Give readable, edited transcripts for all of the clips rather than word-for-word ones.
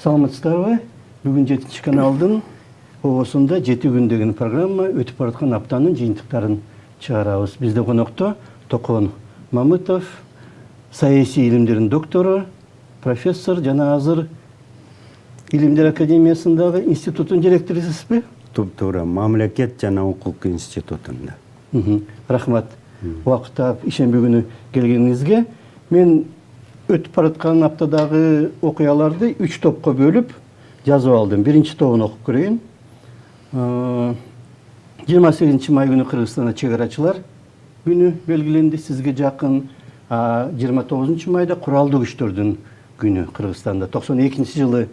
Саламатсыздарбы? Бүгүн 7 каналдын оосунда 7 күн деген программа өтүп бараткан аптанын жыйынтыктарын чыгарабыз. Бизде конокто Токон Мамытов, саясий илимдердин доктору, профессор жана азыр Илимдер академиясындагы институттун директорусузбу? Туура, мамлекет жана укук институтунда. Рахмат. Убакыт таап ишемби күнү келгениңизге. Мен өтүп бараткан аптадагы окуяларды 3 топко бөлүп жазып алдым. Биринчи тобун окуп көрөйүн. 28 май күнү Кыргызстанда чегарачылар күнү белгиленди, сизге жакын. 29 майда куралдуу күчтөрдүн күнү Кыргызстанда. 92 жылы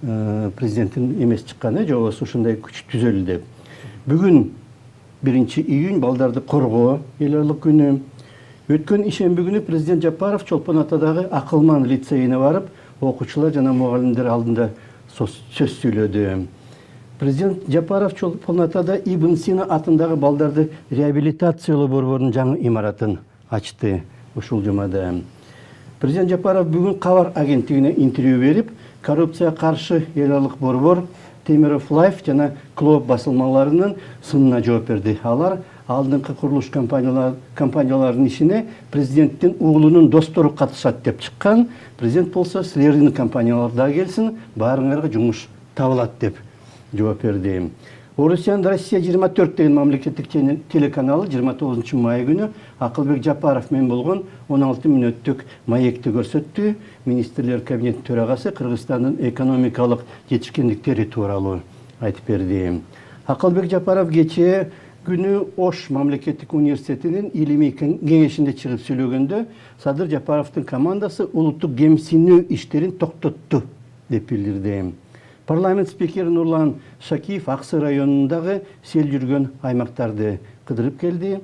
президенттин эмеси чыккан, же болбосо ушундай күч түзөлдү деп. Бүгүн 1-июнь балдарды коргоо эл аралык күнү. Өткөн ишемби күнү президент Жапаров Чолпон Атадагы Акылман лицейине барып, окуучулар жана мугалимдер алдында сөз сүйлөдү. Президент Жапаров Чолпон Атада Ибн Сина атындагы балдарды реабилитациялоо борборунун жаңы имаратын ачты ушул жумада. Президент Жапаров бүгүн Кабар агенттигине интервью берип, коррупцияга каршы эл аралык борбор, Темиров Лайф жана Клоп басылмаларынын сынына жооп берди. Алар алдыңкы курулуш компанияларынын ишине президенттин уулунун достору катышат деп чыккан. Президент болсо силердин компаниялар да келсин, баарыңарга жумуш табылат деп жооп берди. Орусиян Россия 24 деген мамлекеттик телеканалы 29 май күнү Акылбек Жапаров менен болгон 16 мүнөттүк маекти көрсөттү. Министрлер кабинет төрагасы Кыргызстандын экономикалык жетишкендиктери тууралуу айтып берди. Акылбек Жапаров кечээ күнү Ош мамлекеттик университетинин илимий кеңешинде чыгып сүйлөгөндө Садыр Жапаровдун командасы улуттук кемсинүү иштерин токтотту деп билдирди. Парламент спикери Нурлан Шакиев Аксы районундагы сел жүргөн аймактарды кыдырып келди.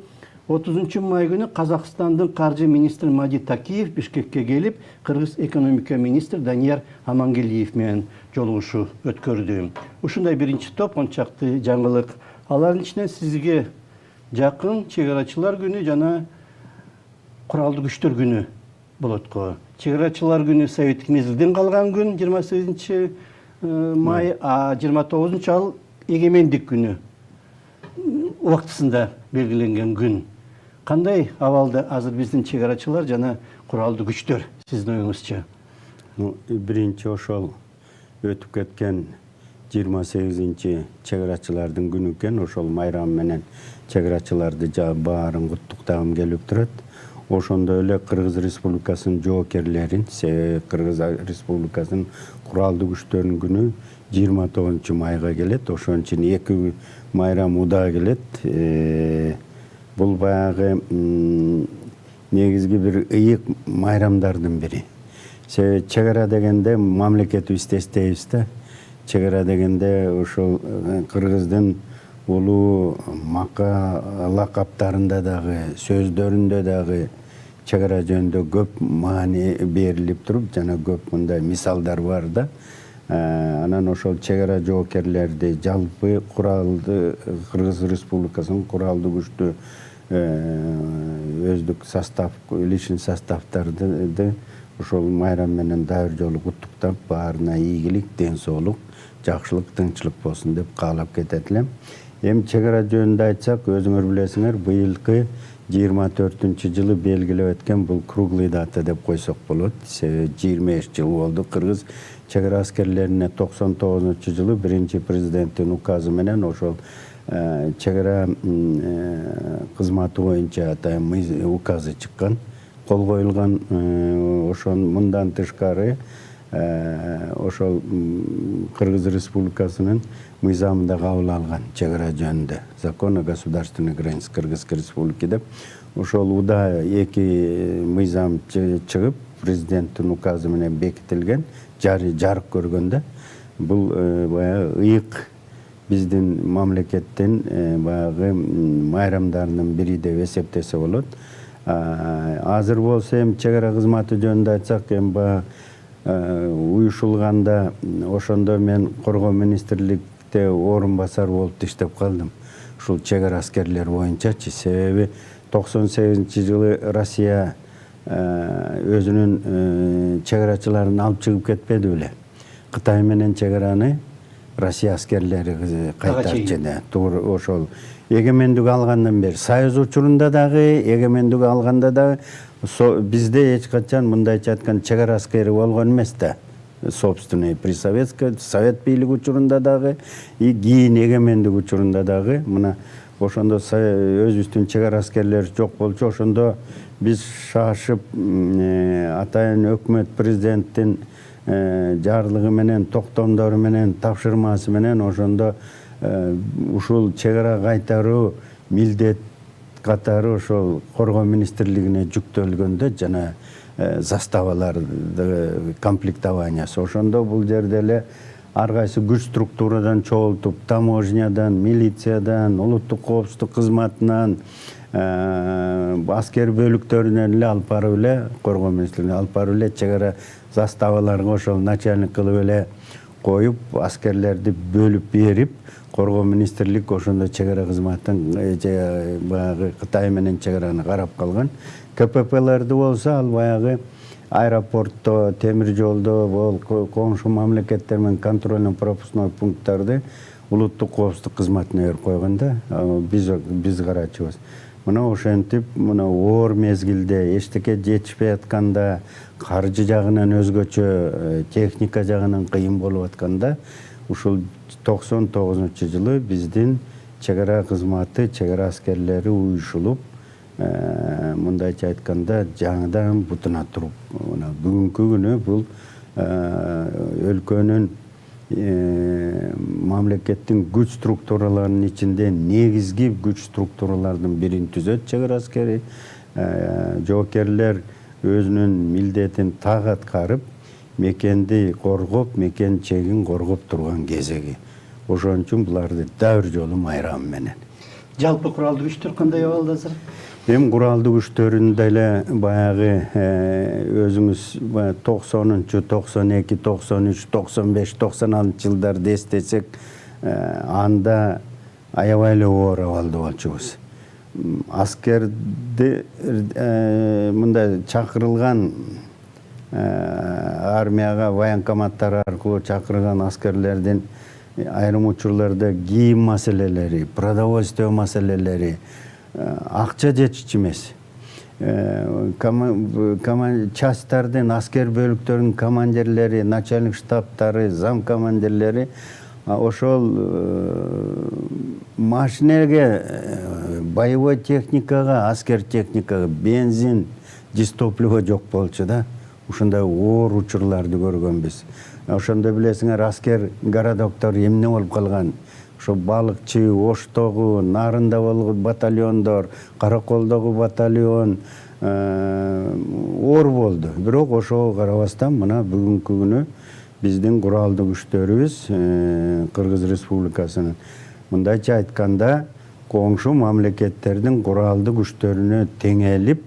30 май күнү Казакстандын каржы министри Мади Такиев Бишкекке келип, Кыргыз экономика министри Данияр Амангелиев менен жолугушуу өткөрдү. Ушундай биринчи топ ончакты жаңылык. Алардын ичинен сизге жакын чегарачылар күнү жана куралдуу күчтөр күнү болот го. Чегарачылар күнү советтик мезгилден калган күн 28 май, 29 ал эгемендик күнү убактысында белгиленген күн. Кандай абалда азыр биздин чегарачылар жана куралдуу күчтөр сиздин оюңузча? Биринчи ошол өтүп кеткен 28 чегарачылардын күнү экен. Ошол майрам менен чегарачыларды баарын куттуктагым келип турат. Ошондой эле Кыргыз Республикасынын жоокерлерин, Кыргыз Республикасынын куралдуу күчтөрүнүн күнү 29 майга келет. Ошон үчүн 2 майрам удаа келет. Бул баягы негизги бир ыйык майрамдардын бири. Чегара дегенде мамлекетибизди эстейбиз да. Чегара дегенде ошол Кыргыздын улуу макка лакаптарында дагы, сөздөрүндө дагы чегара жөнүндө көп маани берилип туруп, жана көп мындай мисалдар бар да. Анан ошол чегара жоокерлерди жалпы куралды Кыргыз Республикасынын куралдуу күчтүү өздүк состав, личный составдарды ошол майрам менен дайыр жолу куттуктап, баарына ийгилик, ден соолук, жакшылык, тынччылык болсун деп каалап кетет элем. Эми чегара жөнүндө айтсак, өзүңөр билесиңер, быйылкы 24-жылы белгилеп өткөн бул круглый дата деп койсок болот. 25 жыл болду. Кыргыз чегара аскерлерине 99-жылы биринчи президенттин указы менен ошол чегара кызматы боюнча атайын указы чыккан, кол коюлган. Ошон мындан тышкары ошол Кыргыз Республикасынын мыйзамында кабыл алган чегара жөнүндө закон о государственной границе Кыргызской Республики деп ошол удаа 2 мыйзам чыгып, президенттин указы менен бекитилген, жарык көргөндө бул баягы ыйык биздин мамлекеттин баягы майрамдарынын бири деп эсептесе болот. Азыр болсо эми чегара кызматы жөнүндө айтсак, эми баягы уюшулганда ошондо мен коргоо министрликте орун басар болуп иштеп калдым. Ушул чегара аскерлер боюнчачы. Себеби 98-жылы Россия өзүнүн чегарачыларын алып чыгып кетпеди беле. Кытай менен чегараны Россия аскерлери кайтарчы. Туура ошол. Эгемендик алгандан бери Союз учурунда дагы, эгемендик алганда дагы бизде эч качан мындайча айткан чегара аскери болгон эмес да. Собственный при совет бийлиги учурунда дагы, и кийин эгемендик учурунда дагы мына ошондо өзүбүздүн чегара аскерлери жок болчу. Ошондо биз шашып атайын өкмөт президенттин жарлыгы менен, токтомдору менен, тапшырмасы менен ошондо ушул чегара кайтаруу милдет катары ошол коргоо министрлигине жүктөлгөндө жана заставалар комплектованиясы. Ошондо бул жерде эле ар кайсы күч структурадан чогултуп, таможнядан, милициядан, улуттук коопсуздук кызматынан, аскер бөлүктөрүнөн эле алып барып эле, коргоо министрлигине алып барып эле чегара заставаларга ошол начальник кылып эле коюп, аскерлерди бөлүп берип, коргоо министрлик ошондо чегара кызматын баягы Кытай менен чегараны карап калган. КППлерди болсо ал баягы аэропортто, темир жолдо, бул коңшу мамлекеттер менен контрольно-пропускной пункттарды улуттук коопсуздук кызматына берип койгон да. Биз карачубыз. Мына ошентип, мына оор мезгилде эчтеке жетишпей атканда, каржы жагынан өзгөчө, техника жагынан кыйын болуп атканда, ушул 99-жылы биздин чегара кызматы, чегара аскерлери уюшулуп, мындайча айтканда жаңыдан бутуна туруп, мына бүгүнкү күнү бул өлкөнүн мамлекеттин күч структураларынын ичинде негизги күч структуралардын бирин түзөт чегара аскери. Жоокерлер өзүнүн милдетин так аткарып, мекенди коргоп, мекен чегин коргоп турган кезеги. Ошон үчүн буларды дәвр жолу майрам менен. Жалпы куралдуу күчтөр кандай абалда азыр? Эми куралдуу күчтөрүндө эле баягы өзүңүз 90-92, 92, 93, 95, 96 жылдарды эстесек, анда аябай эле оор абалда болчубуз. Аскерди мындай чакырылган армияга военкоматтар аркылуу чакырылган аскерлердин айрым учурларда кийим маселелери, продовольствие маселелери, акча жетишчү эмес. Частардын, аскер бөлүктөрүнүн командирлери, начальник штабтары, зам командирлери ошол машинеге, боевой техникага, аскер техникага, бензин, дистопливо жок болчу да. Ушундай оор учурларды көргөнбүз. Ошондо билесиңер, аскер городоктор эмне болуп калган? Ошо балыкчы, Оштогу, Нарында болгон батальондор, Караколдогу батальон оор болду. Бирок ошого карабастан мына бүгүнкү күнү биздин куралдуу күчтөрүбүз Кыргыз Республикасынын мындайча айтканда коңшу мамлекеттердин куралдуу күчтөрүнө теңелип,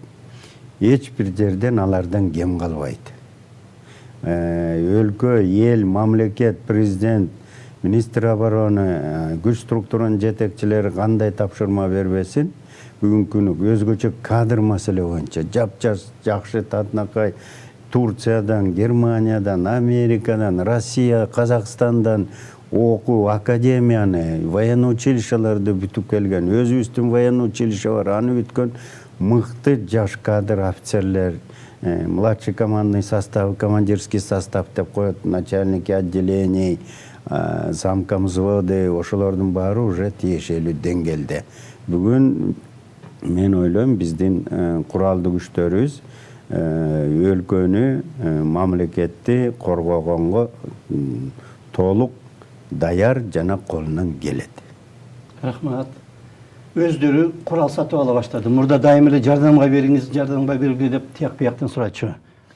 эч бир жерден алардан кем калбайт. Өлкө, эл, мамлекет, президент, министр обороны, күч структуранын жетекчилери кандай тапшырма бербесин, бүгүнкү күнү өзгөчө кадр маселе боюнча жакшы татынакай Турциядан, Германиядан, Америкадан, Россия, Казакстандан окуу академияны, военный училищелерди бүтүп келген. Өзүбүздүн военный училище бар, аны бүткөн мыкты жаш кадр офицерлер, младший командный состав, командирский состав деп коет, начальники отделений, замком взводы, ошолордун баары уже тиешелүү деңгээлде. Бүгүн мен ойлойм биздин куралдуу күчтөрүбүз өлкөнү, мамлекетти коргогонго толук даяр жана колунан келет. Рахмат. Өздөрү курал сатып ала баштады. Мурда дайым эле жардамга бериңиз, жардамга бергиле деп тияк-бияктан сурачу.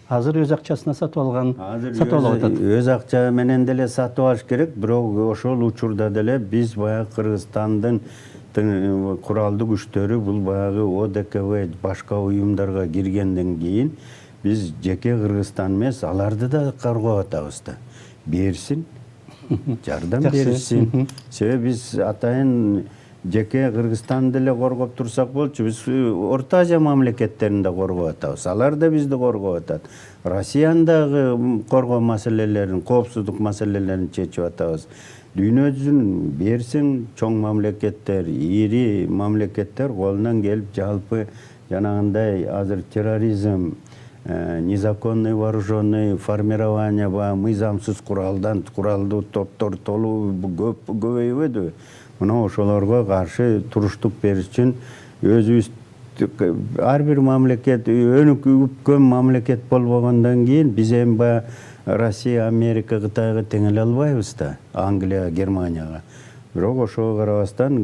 Азыр өз акчасына сатып алган, сатып алып атат. Өз акча менен деле сатып алыш керек, бирок ошол учурда деле биз баягы Кыргызстандын куралдуу күчтөрү бул баягы ОДКБ башка уюмдарга киргенден кийин биз жеке Кыргызстан эмес, аларды да каргоо атабыз да. Берсин, жардам берилсин. Себеби биз атайын жеке Кыргызстанды деле коргоп турсак болчу. Биз Орто Азия мамлекеттерин да коргоп атабыз. Алар да бизди коргоп атат. Россиянын дагы коргоо маселелерин, коопсуздук маселелерин чечип атабыз. Дүйнө жүзүнүн берсең чоң мамлекеттер, ири мамлекеттер колунан келип жалпы жанагындай азыр терроризм, незаконный вооруженный формирование, мыйзамсыз куралдуу топтор толуу көбөйбөдү. Мына ошолорго каршы туруштук бериш үчүн өзүбүз ар бир мамлекет өнүккөн мамлекет болбогондон кийин биз эми баягы Россия, Америка, Кытайга теңеле албайбыз да, Англия, Германияга. Бирок ошого карабастан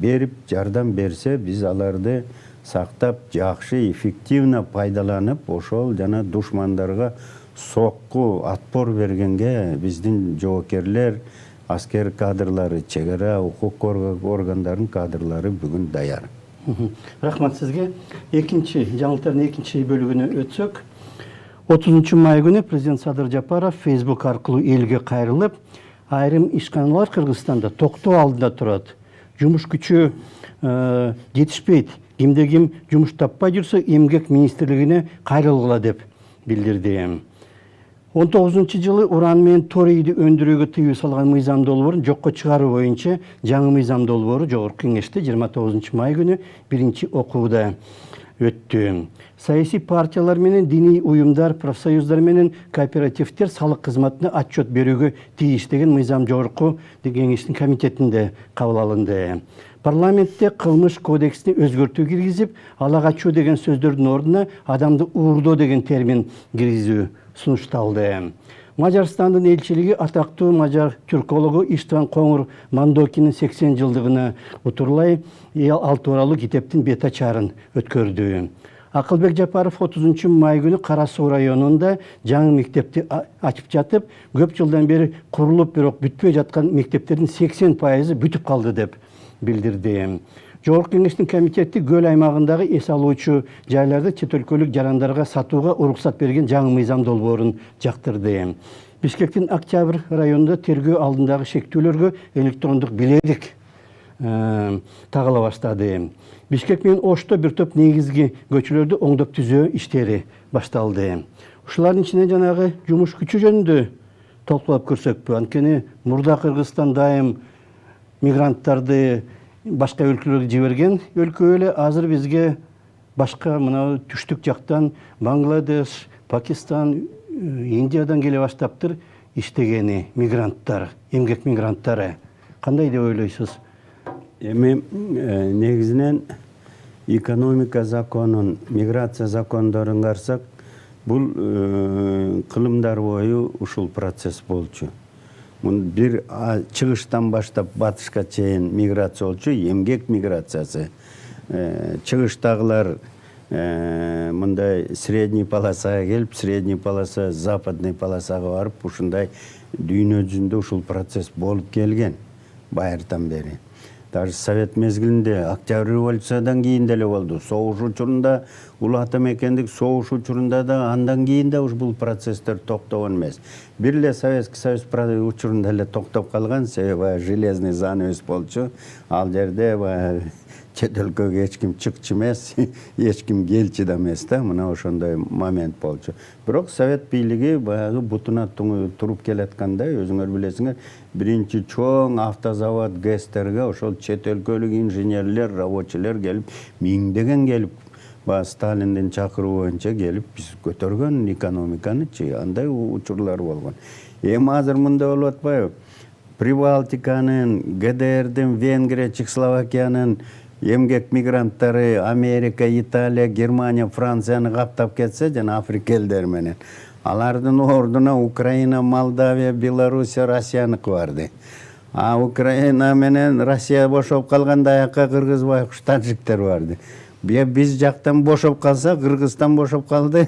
берип жардам берсе, биз аларды сактап, жакшы, эффективно пайдаланып, ошол жана душмандарга сокку, отпор бергенге биздин жоокерлер, аскер кадрлары, чегара, укук органдарынын кадрлары бүгүн даяр. Рахмат сизге. Жаңылыктардын экинчи бөлүгүнө өтсөк. 30 май күнү президент Садыр Жапаров Facebook аркылуу элге кайрылып, айрым ишканалар Кыргызстанда токтоо алдында турат. Жумуш күчү жетишпейт. Кимде ким жумуш таппай жүрсө, эмгек министрлигине кайрылгыла деп билдирди. 19-жылы уран менен торийди өндүрүүгө тыюу салган мыйзам долбоорун жокко чыгаруу боюнча жаңы мыйзам долбоору Жогорку Кеңеште 29 май күнү биринчи окууда өттү. Саясий партиялар менен диний уюмдар, профсоюздар менен кооперативдер салык кызматына отчет берүүгө тийиш деген мыйзам Жогорку Кеңештин комитетинде кабыл алынды. Парламентте кылмыш кодексине өзгөртүү киргизип, ала качуу деген сөздөрдүн ордуна адамды уурдоо деген термин киргизүү сунушталды. Мажарстандын элчилиги атактуу мажар түркологу Иштван Коңур Мандокинин 80 жылдыгына утурлай ал тууралуу китептин бет ачарын өткөрдү. Акылбек Жапаров 30 май күнү Кара Суу районунда жаңы мектепти ачып жатып, көп жылдан бери курулуп, бирок бүтпөй жаткан мектептердин 80% бүтүп калды деп билдирди. Жогорку Кеңештин комитети көл аймагындагы эс алуучу жайларды чет өлкөлүк жарандарга сатууга уруксат берген жаңы мыйзам долбоорун жактырды. Бишкектин Октябрь районунда тергөө алдындагы шектүүлөргө электрондук билетик тагыла баштады. Бишкек менен Ошто бир топ негизги көчөлөрдү оңдоп түзөө иштери башталды. Ушулардын ичинде жанагы жумуш күчү жөнүндө толкулап көрсөкпү. Анткени мурда Кыргызстан дайым мигранттарды башка өлкөлөргө жиберген өлкө эле, азыр бизге башка мына түштүк жактан Бангладеш, Пакистан, Индиядан келе баштаптыр иштегени мигранттар, эмгек мигранттары. Кандай деп ойлойсуз? Эми негизинен экономика законун, миграция закондорун карасак, бул кылымдар бою ушул процесс болчу. Бир чыгыштан баштап батышка чейин миграция болчу, эмгек миграциясы. Чыгыштагылар мындай средний полосага келип, средний полоса западный полосага барып, ушундай дүйнө жүзүндө ушул процесс болуп келген байыртан бери. Даже Совет мезгилинде, Октябрь революциядан кийин деле болду. Согуш учурунда, Улуу Ата Мекендик согуш учурунда да, андан кийин да бул процесстер токтогон эмес. Бир эле Советский Союз учурунда эле токтоп калган, себеби железный занавес болчу. Ал жерде чет өлкөгө эч ким чыкчу эмес, эч ким келчү да эмес да, мына ошондой момент болчу. Бирок Совет бийлиги баягы бутуна туруп келатканда, өзүңөр билесиңер, биринчи чоң автозавод ГЭСтерге ошол чет өлкөлүк инженерлер, рабочилер келип, миңдеген келип, Сталиндин чакыруу боюнча келип, биз көтөргөн экономиканычы, андай учурлар болгон. Эми азыр мындай болуп атпайбы? Прибалтиканын, ГДРдин, Венгрия, Чехословакиянын эмгек мигранттары Америка, Италия, Германия, Францияны каптап кетсе, жана Африка элдери менен. Алардын ордуна Украина, Молдавия, Белоруссия, Россияныкы барды. Украина менен Россия бошоп калганда аякка кыргыз байкуш таджиктер барды. Биз жактан бошоп калса, Кыргызстан бошоп калды,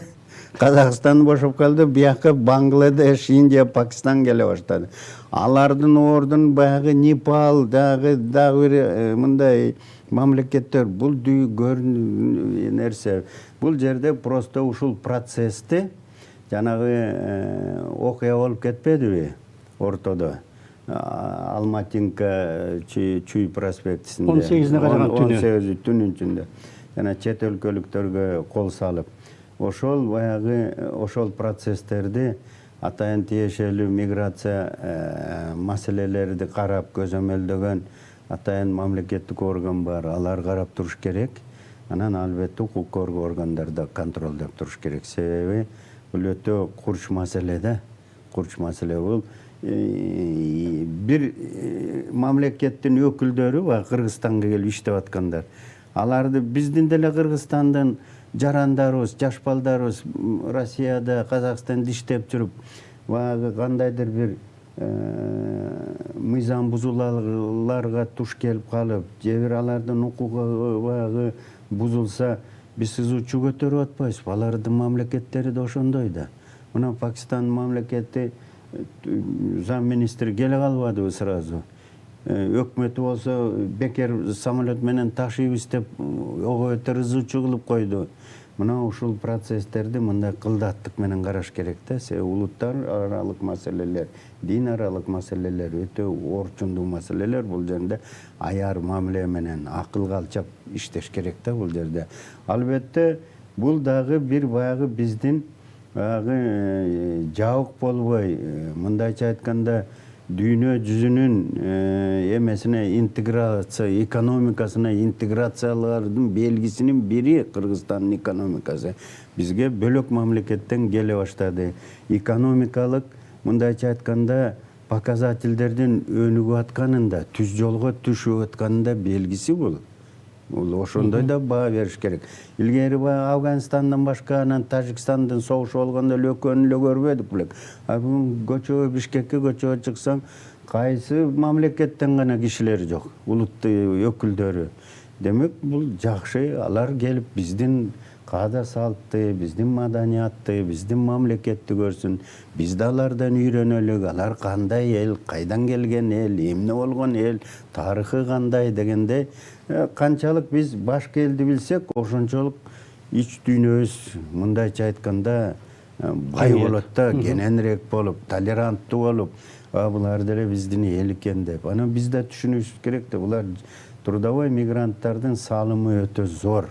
Казакстан бошоп калды, бияка Бангладеш, Индия, Пакистан келе баштады. Алардын ордун баягы Непал, дагы бир мындай мамлекеттер, бул нерсе. Бул жерде просто ушул процессти жанагы окуя болуп кетпедиби ортодо. Алматинка Чүй проспектисинде 18-ine караган түнү. 18 түнүн ичинде жана чет өлкөлүктөргө кол салып ошол баягы ошол процесстерди атайын тиешелүү миграция маселелерди карап көзөмөлдөгөн атайын мамлекеттик орган бар, алар карап туруш керек. Анан албетте укук коргоо органдары да контролдоп туруш керек. Себеби бул өтө курч маселе да. Курч маселе бул. Бир мамлекеттин өкүлдөрү ва Кыргызстанга келип иштеп аткандар. Аларды биздин деле Кыргызстандын жарандарыбыз, жаш балдарыбыз Россияда, Казакстанда иштеп жүрүп, баягы кандайдыр бир мыйзам бузууларга туш келип калып, же бир алардын укугу баягы бузулса, биз сызуучу көтөрүп атпайбызбы? Алардын мамлекеттери да ошондой да. Мына Пакистан мамлекети замминистри келе калбадыбы сразу. Өкмөтү болсо бекер самолет менен ташыйбыз деп ого ырзуучу кылып койду. Мына ушул процесстерди мындай кылдаттык менен караш керек да. Себеби улуттар аралык маселелер, дин аралык маселелер өтө орчундуу маселелер. Бул жерде аяр мамиле менен акылга алчап иштеш керек да бул жерде. Албетте бул дагы бир баягы биздин баягы жабык болбой, мындайча айтканда дүйнө жүзүнүн эмесине интеграция, экономикасына интеграциялардын белгисинин бири Кыргызстандын экономикасы. Бизге бөлөк мамлекеттен келе баштады. Экономикалык, мындайча айтканда, показательдердин өнүгүп атканында, түз жолго түшүп атканында белгиси бул. Бул ошондой да баа бериш керек. Илгери Афганистандан башка, анан Тажикстандын согушу болгондо экөөнү эле көрбөдүк белек. А бүгүн көчөгө, Бишкекке көчөгө чыксаң, кайсы мамлекеттен гана кишилер жок, улуттуу өкүлдөрү. Демек, бул жакшы, алар келип биздин каада салтты, биздин маданиятты, биздин мамлекетти көрсүн. Биз да алардан үйрөнөлүк, алар кандай эл, кайдан келген эл, эмне болгон эл, тарыхы кандай дегенде канчалык биз башка элди билсек, ошончолук ич дүйнөбүз мындайча айтканда бай болот да, кененирээк болуп, толеранттуу болуп, булар деле биздин эл экен деп. Анан биз да түшүнүшүбүз керек да, булар трудовой мигранттардын салымы өтө зор.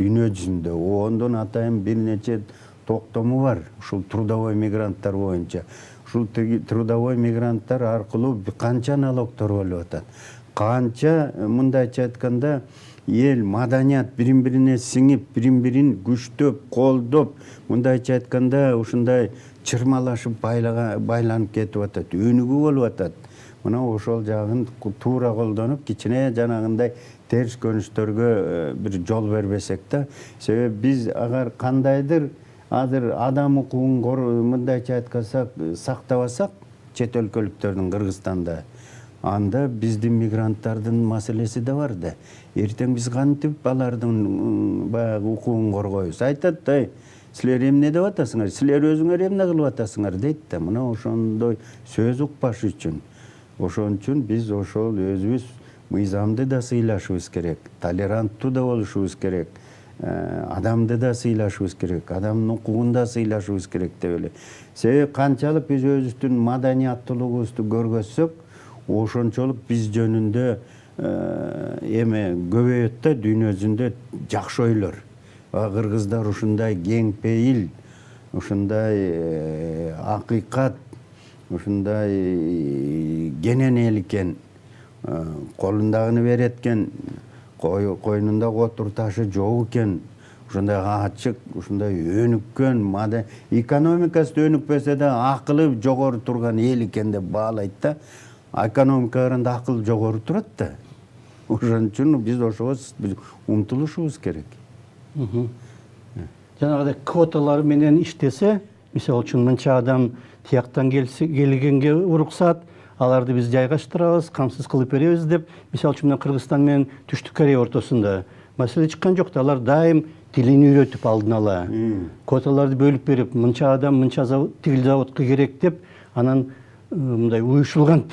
Дүйнө жүзүндө ондон атайын бир нече токтому бар ушул трудовой мигранттар боюнча. Ушул трудовой мигранттар аркылуу канча налогдор болуп атат. Канча мындайча айтканда эл маданият бирин-бирине сиңип, бирин-бирин күчтөп, колдоп, мындайча айтканда ушундай чырмалашып байланып кетип атат, өнүгүү болуп атат. Мына ошол жагын туура колдонуп, кичине жанагындай терс көрүнүштөргө бир жол бербесек да. Себеби биз агар кандайдыр азыр адам укугун мындайча айткансак сактабасак, чет өлкөлүктөрдүн Кыргызстанда, анда биздин мигранттардын маселеси да бар да. Эртең биз кантип алардын баягы укугун коргойбуз? Айтат да, силер эмне деп атасыңар? Силер өзүңөр эмне кылып атасыңар дейт да. Мына ошондой сөз укпаш үчүн. Ошон үчүн биз ошол өзүбүз мыйзамды да сыйлашыбыз керек, толеранттуу да болушубуз керек, адамды да сыйлашыбыз керек, адамдын укугун да сыйлашыбыз керек деп эле. Себеби канчалык биз өзүбүздүн маданияттуулугубузду көргөзсөк, ошончолук биз жөнүндө эме көбөйөт да дүйнө жүзүндө жакшы ойлор. Кыргыздар ушундай кең пейил, ушундай акыйкат, ушундай кенен эл экен, колундагыны берет экен, койнунда котур ташы жок экен, ушундай ачык, ушундай өнүккөн, экономикасы өнүкпөсө да акылы жогору турган эл экен деп баалайт да. Экономика караганда акыл жогору турат да. Ошон үчүн биз ошого умтулушубуз керек. Жанагыдай квоталар менен иштесе, мисалы үчүн мынча адам тияктан келгенге уруксат, аларды биз жайгаштырабыз, камсыз кылып беребиз деп, мисалы үчүн Кыргызстан менен Түштүк Корея ортосунда маселе чыккан жок да, алар дайым тилин үйрөтүп алдын ала. Квоталарды бөлүп берип, мынча адам мынча тигил заводко керек деп, анан мындай уюшулган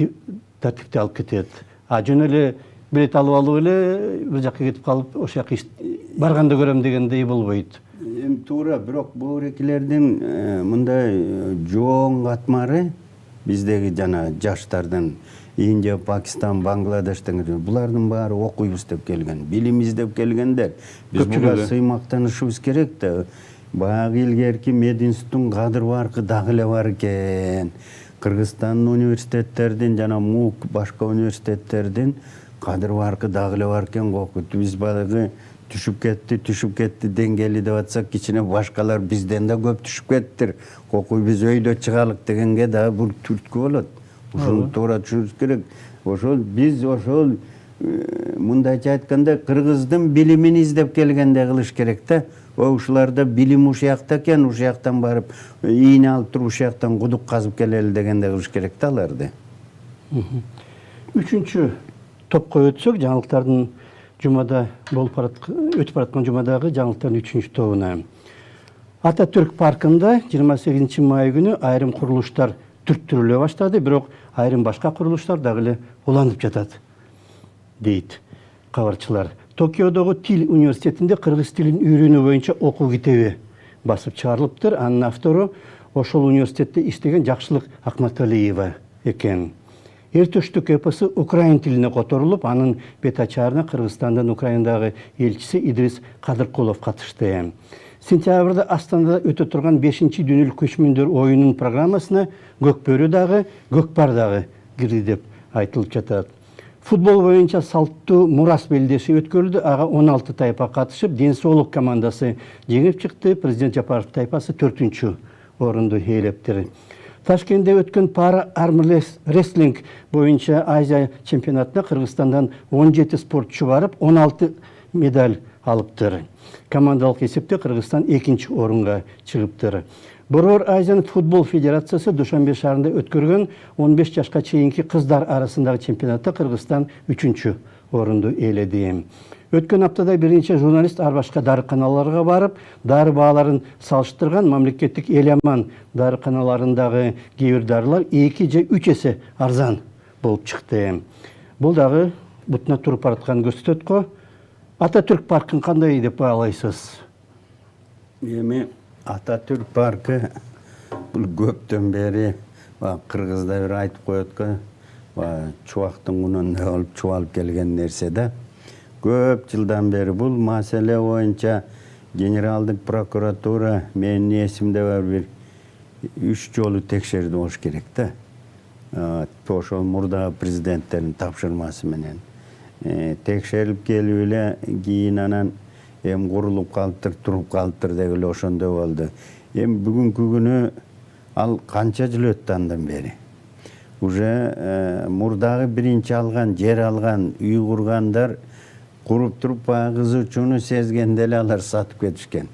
тартипте алып кетет. Жөн эле билет алып эле бир жакка кетип калып, ошол жака барганда көрөм дегендей болбойт. Туура, бирок бул экилердин мындай жоң катмары биздеги жана жаштардан Индия, Пакистан, Бангладештен булардын баары окуйбуз деп келген, билим издеп келгендер. Биз буга сыймактанышыбыз керек да. Баягы илгерки мединституттун кадыр баркы дагы эле бар экен. Кыргызстандын университеттердин жана МУК башка университеттердин кадыр баркы дагы эле бар экен. Биз баягы түшүп кетти деңгээли деп атсак, кичине башкалар бизден да көп түшүп кеттир. Кокуй биз өйдө чыгалык дегенге дагы бул түрткү болот. Ошону туура түшүнүш керек. Ошол биз мындайча айтканда кыргыздын билимин издеп келгенде кылыш керек да. Ушуларда билим ушуякта экен, ушуяктан барып ийне алып туруп ушуяктан кудук казып келели дегенде кылыш керек да аларды. Үчүнчү топко өтсөк, жаңылыктардын жумада өтүп бараткан жумадагы жаңылыктардын 3-чү тобуна. Ататүрк паркында 28 май күнү айрым курулуштар түрттүрүлө баштады, бирок айрым башка курулуштар дагы эле уланып жатат, дейт кабарчылар. Токиодогу Тил университетинде кыргыз тилин үйрөнүү боюнча окуу китеби басып чыгарылыптыр. Анын автору ошол университетте иштеген Жакшылык Акматалиева экен. Эртөштүк эпосу украин тилине которулуп, анын бет ачаарына Кыргызстандын Украиндагы элчиси Идрис Кадыркулов катышты. Сентябрда Астанада өтө турган 5-чи дүйнөлүк көчмөндөр оюнунун программасына Көкбөрү дагы, Көкпар дагы кирди деп айтылып жатат. Футбол боюнча салттуу Мурас белдеши өткөрүлдү. Ага 16 тайпа катышып, Ден соолук командасы жеңип чыкты. Президент Жапаров тайпасы 4-чү орунду ээлептир. Ташкентте өткөн пара армрестлинг боюнча Азия чемпионатына Кыргызстандан 17 спортчу барып, 16 медаль алыптыр. Командалык эсепте Кыргызстан 2-чи орунга чыгыптыр. Борбор Азиян футбол федерациясы Душанбе шаарында өткөргөн 15 жашка чейинки кыздар арасындагы чемпионатта Кыргызстан 3-чү орунду ээледи. Өткөн аптада бир нече журналист ар башка дарыканаларга барып, дары бааларын салыштырган. Мамлекеттик Эляман дарыканаларындагы кээ бир дарылар 2 же 3 эсе арзан болуп чыкты. Бул дагы бутуна туруп бараткан көрсөтөт го. Ататүрк паркын кандай деп баалайсыз? Эми Ататүрк паркы бул көптөн бери кыргызда бир айтып коет го, чубактын кунунда болуп чубалып келген нерсе да. Көп жылдан бери бул маселе боюнча Генералдык прокуратура менин эсимде бар бир 3 жолу текшерди болуш керек да. Ошол мурдагы президенттердин тапшырмасы менен текшерилип келип эле кийин анан эми курулуп калыптыр, туруп калыптыр деп эле ошондой болду. Эми бүгүнкү күнү ал канча жыл өттү андан бери. Уже мурдагы биринчи алган, жер алган, үй кургандар куруп туруп баягы кызуучуну сезгенде эле алар сатып кетишкен.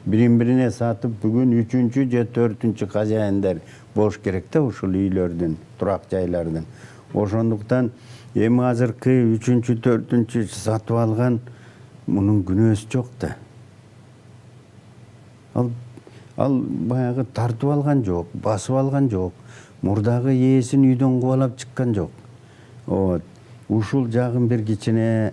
Бирин-бирине сатып бүгүн 3-чү же 4-чү хозяиндар болуш керек да ушул үйлөрдүн, турак жайлардын. Ошондуктан эми азыркы 3-чү, 4-чү сатып алган мунун күнөөсү жок да. Ал баягы тартып алган жок, басып алган жок. Мурдагы ээсин үйдөн кубалап чыккан жок. Ушул жагын бир кичине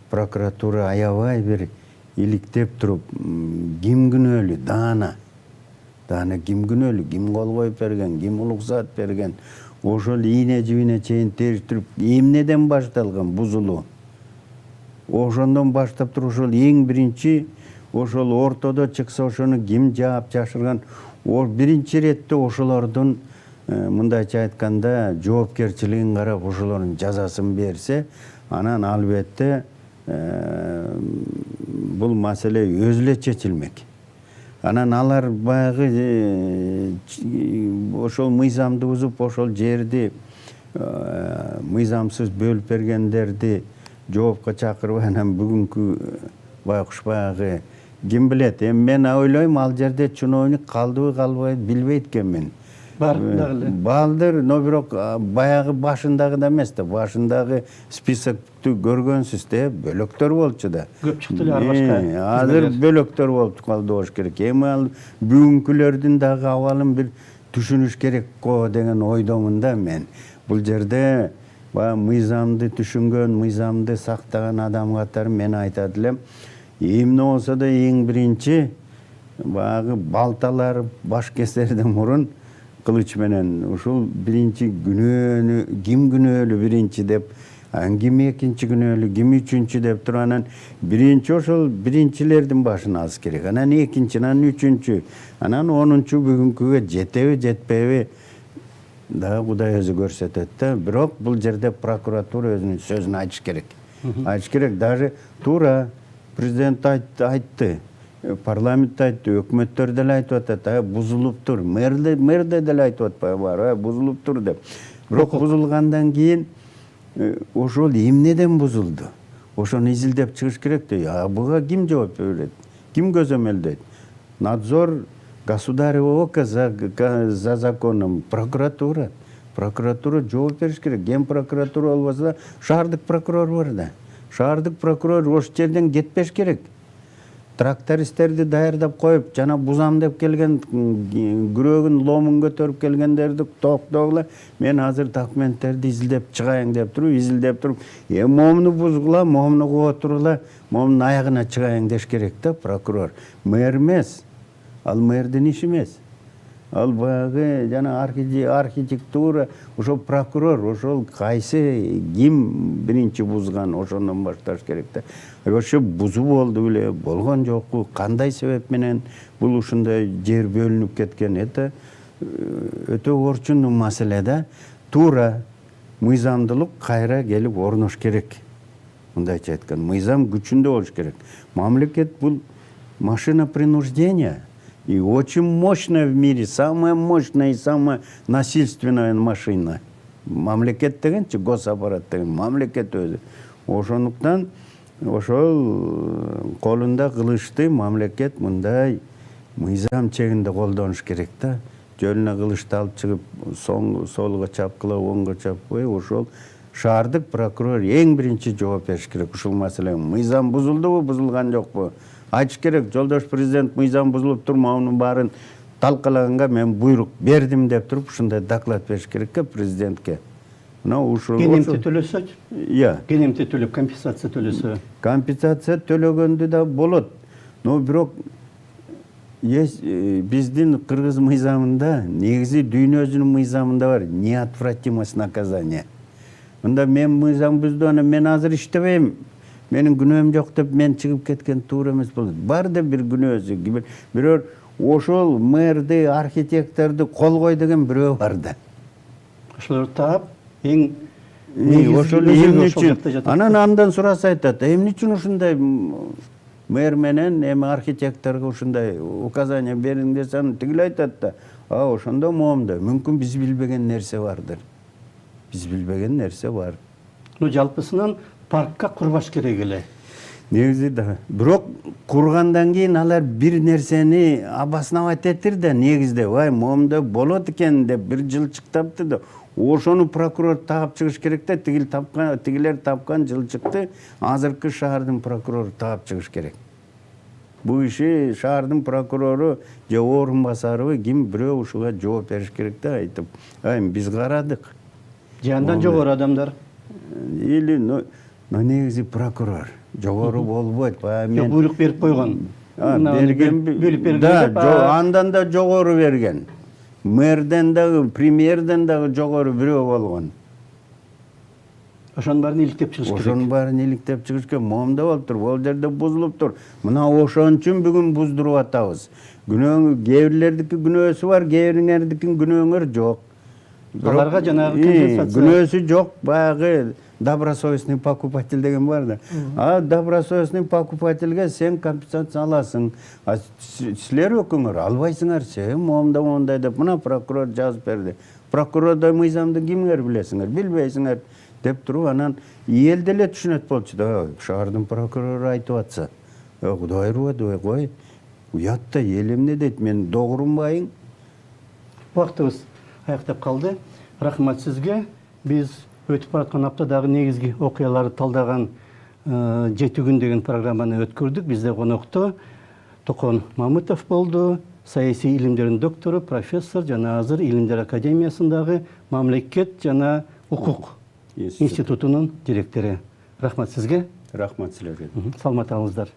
прокуратура аябай бир иликтеп туруп, ким күнөөлүү, даана ким күнөөлүү, ким кол коюп берген, ким уруксаат берген, ошол ийне жибине чейин териштирип, эмнеден башталган бузулуу. Ошондон баштап туруп ошол эң биринчи ошол ортодо чыкса ошону ким жаап жашырган, биринчи иретте ошолордун мындайча айтканда жоопкерчилигин карап ошолордун жазасын берсе, анан албетте бул маселе өзү эле чечилмек. Анан алар баягы ошол мыйзамды бузуп, ошол жерди мыйзамсыз бөлүп бергендерди жоопко чакырбай, анан бүгүнкү байкуш баягы ким билет. Эми мен ойлойм, ал жерде чиновник калдыбы калбай билбейт экенмин. Бар дагы эле. Балдыр, но бирок баягы башындагы да эмес да, башындагы списокту көргөнсүз да, бөлөктөр болчу да. Көп чыкты эле ар башка. Азыр бөлөктөр болуп калды болуш керек. Эми ал бүгүнкүлөрдүн дагы абалын бир түшүнүш керек го деген ойдомун да мен. Бул жерде баягы мыйзамды түшүнгөн, мыйзамды сактаган адам катары мен айтат элем, эмне болсо да эң биринчи баягы балталар баш кесерден мурун кылыч менен ушул биринчи күнөөнү ким күнөөлүү биринчи деп, ким экинчи күнөөлүү, ким үчүнчү деп туруп анан биринчи ошол биринчилердин башын алыш керек. Анан экинчи, анан үчүнчү, анан 10-чу бүгүнкүгө жетеби, жетпеби да Кудай өзү көрсөтөт да. Бирок бул жерде прокуратура өзүнүн сөзүн айтыш керек. Айтыш керек. Даже туура президент айтты, парламент айтты, өкмөттөр деле айтып атат, бузулуптур. Мэрде деле айтып атпайбы, бузулуптур деп. Бирок бузулгандан кийин ошол эмнеден бузулду? Ошону изилдеп чыгыш керек да. Буга ким жооп берет? Ким көзөмөлдөйт? Надзор государево око за законом прокуратура. Прокуратура жооп бериш керек. Ген прокуратура болбосо шаардык прокурор бар да. Шаардык прокурор ошол жерден кетпеш керек. Трактористтерди даярдап коюп, жана бузам деп келген, күрөгүн, ломун көтөрүп келгендерди токтогула, мен азыр документтерди изилдеп чыгайын деп туруп, изилдеп туруп, момуну бузгула, момуну коо турула, момунун аягына чыгайын деш керек да прокурор. Мэр эмес. Ал мэрдин иши эмес. Ал баягы жана архитектура, ошол прокурор, ошол кайсы ким биринчи бузган, ошондон башташ керек да. Ошо бузуу болду беле, болгон жокпу, кандай себеп менен бул ушундай жер бөлүнүп кеткен, это өтө орчундуу маселе да. Туура мыйзамдуулук кайра келип орнош керек. Мындайча айтканда, мыйзам күчүндө болуш керек. Мамлекет бул машина принуждения. И очень мощная в мире, самая мощная и самая насильственная машина. Мамлекет дегенчи, госаппарат деген, мамлекет өзү. Ошондуктан ошол колунда кылычты мамлекет мындай мыйзам чегинде колдонуш керек да. Жөнүнө кылычты алып чыгып, солго чапкыла, оңго чапкыбай, ошол шаардык прокурор эң биринчи жооп бериш керек ушул маселеге. Мыйзам бузулдубу, бузулган жокпу? Айтыш керек, жолдош президент мыйзам бузулуп турма, мунун баарын талкалаганга мен буйрук бердим деп туруп, ушундай доклад бериш керек президентке. Мына ушул Кенемти төлөсө? Кенемти төлөп компенсация төлөсө? Компенсация төлөгөндү да болот. Но бирок биздин кыргыз мыйзамында, негизи дүйнөзүнүн мыйзамында бар, неотвратимость наказания. Мында мен мыйзам буздум, анан мен азыр иштебейм. Менин күнөөм жок деп мен чыгып кеткен туура эмес болот. Бар да бир күнөөсү. Бирөө ошол мэрди, архитекторду кол кой деген бирөө бар да. Ошолор таап эң ошол эмне үчүн? Анан андан сураса айтат, эмне үчүн ушундай мэр менен эми архитекторго ушундай указание бериң десе, тигил айтат да, ошондо момунда. Мүмкүн биз билбеген нерсе бардыр. Биз билбеген нерсе бар. Жалпысынан паркка курбаш керек эле. Негизи да. Бирок кургандан кийин алар бир нерсени обосновать этир да, негизде, момунда болот экен деп бир жылчыктапты да. Ошону прокурор таап чыгыш керек да, тигилер тапкан жылчыкты азыркы шаардын прокурору таап чыгыш керек. Бул иши шаардын прокурору же орун басарыбы ким бирөө ушуга жооп бериш керек да, айтып, биз карадык. Же андан жогору адамдар? Или негизи прокурор жогору болбойт. Буйрук берип койгон. Берген. Да, андан да жогору берген. Мэрден дагы, премьерден дагы жогору бирөө болгон. Ошонун баарын иликтеп чыгыш керек. Ошонун баарын иликтеп чыгыш керек. Момунда болуптур, бул жерде бузулуптур. Мына ошон үчүн бүгүн буздуруп атабыз. Кээ бирлердики күнөөсү бар, кээ бириңердикин күнөөңөр жок. Аларга жанагы компенсация. Күнөөсү жок, баягы добросовестный покупатель деген бар да. Добросовестный покупательге сен компенсация аласың. Силер өкүңөр албайсыңар, сен момундай деп мына прокурор жазып берди. Прокурордой мыйзамды кимиңер билесиңер, билбейсиңер деп туруп, анан эл деле түшүнөт болчу да. Шаардын прокурору айтып атса, Кудай урбады, кой. Уятта эл эмне дейт, мен догурунбайын. Убактыбыз аяктап калды. Рахмат сизге. Биз өтүп бараткан аптадагы негизги окуяларды талдаган 7 күн деген программаны өткөрдүк. Бизде конокто Токон Мамытов болду, саясий илимдердин доктору, профессор жана азыр Илимдер академиясындагы мамлекет жана укук институтунун директору. Рахмат сизге. Рахмат силерге. Саламат болуңуздар.